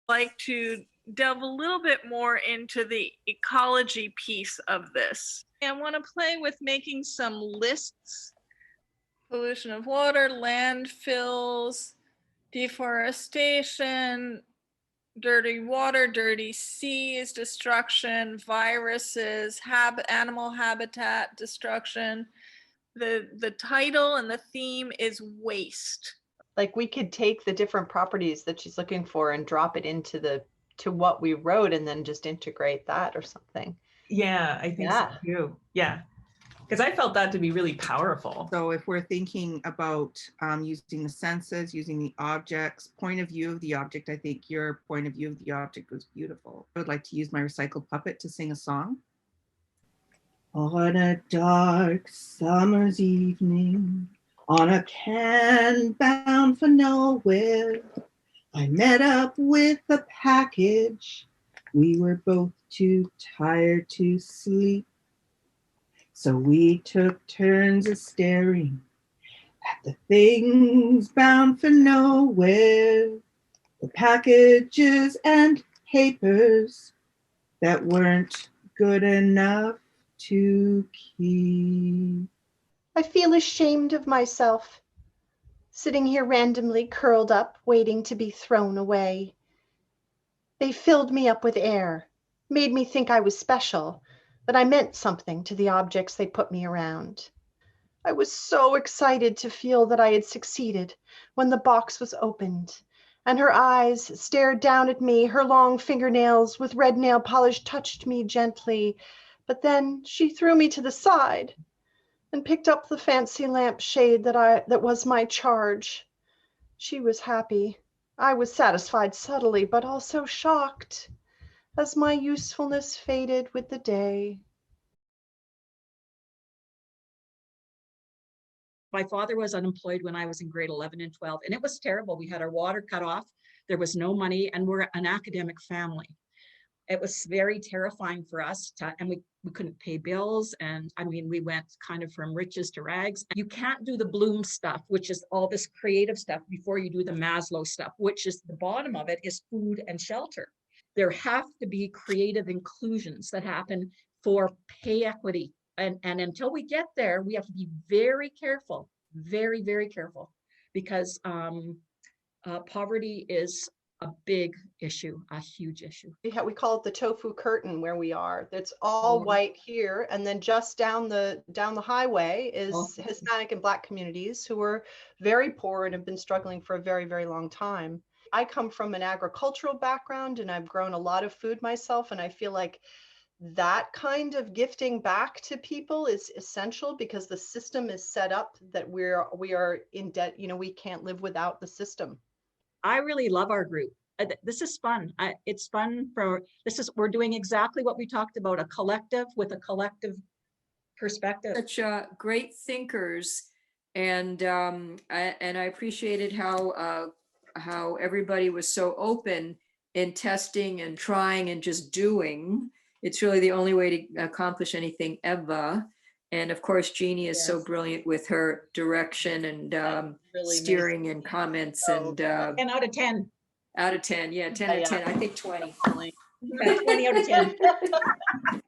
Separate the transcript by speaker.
Speaker 1: like to delve a little bit more into the ecology piece of this. I want to play with making some lists. Pollution of water, landfills, deforestation, dirty water, dirty seas, destruction, viruses, animal habitat destruction. The title and the theme is waste.
Speaker 2: Like we could take the different properties that she's looking for and drop it into to what we wrote and then just integrate that or something.
Speaker 3: Yeah, I think so too. Yeah. Because I felt that to be really powerful.
Speaker 4: So if we're thinking about using the senses, using the objects, point of view of the object, I think your point of view of the object was beautiful. I would like to use my recycled puppet to sing a song. On a dark summer's evening, on a can bound for nowhere, I met up with a package. We were both too tired to sleep. So we took turns of staring at the things bound for nowhere, the packages and papers that weren't good enough to keep.
Speaker 5: I feel ashamed of myself, sitting here randomly curled up, waiting to be thrown away. They filled me up with air, made me think I was special, that I meant something to the objects they put me around. I was so excited to feel that I had succeeded when the box was opened, and her eyes stared down at me, her long fingernails with red nail polish touched me gently, but then she threw me to the side and picked up the fancy lampshade that was my charge. She was happy. I was satisfied subtly, but also shocked, as my usefulness faded with the day.
Speaker 6: My father was unemployed when I was in grade 11 and 12, and it was terrible. We had our water cut off. There was no money, and we're an academic family. It was very terrifying for us, and we couldn't pay bills. And I mean, we went kind of from riches to rags. You can't do the Bloom stuff, which is all this creative stuff, before you do the Maslow stuff, which is the bottom of it is food and shelter. There have to be creative inclusions that happen for pay equity. And until we get there, we have to be very careful, very, very careful, because poverty is a big issue, a huge issue.
Speaker 5: We call it the tofu curtain where we are. It's all white here, and then just down the highway is Hispanic and Black communities who are very poor and have been struggling for a very, very long time. I come from an agricultural background, and I've grown a lot of food myself, and I feel like that kind of gifting back to people is essential, because the system is set up that we are in debt. We can't live without the system.
Speaker 6: I really love our group. This is fun. It's fun we're doing exactly what we talked about, a collective with a collective perspective.
Speaker 7: Such great thinkers, and I appreciated how everybody was so open in testing and trying and just doing. It's really the only way to accomplish anything ever. And of course, Jeannie is so brilliant with her direction and really steering and comments. And
Speaker 6: 10 out of 10.
Speaker 7: Out of 10, yeah, 10 out of 10. I think 20.
Speaker 6: 20 out of 10.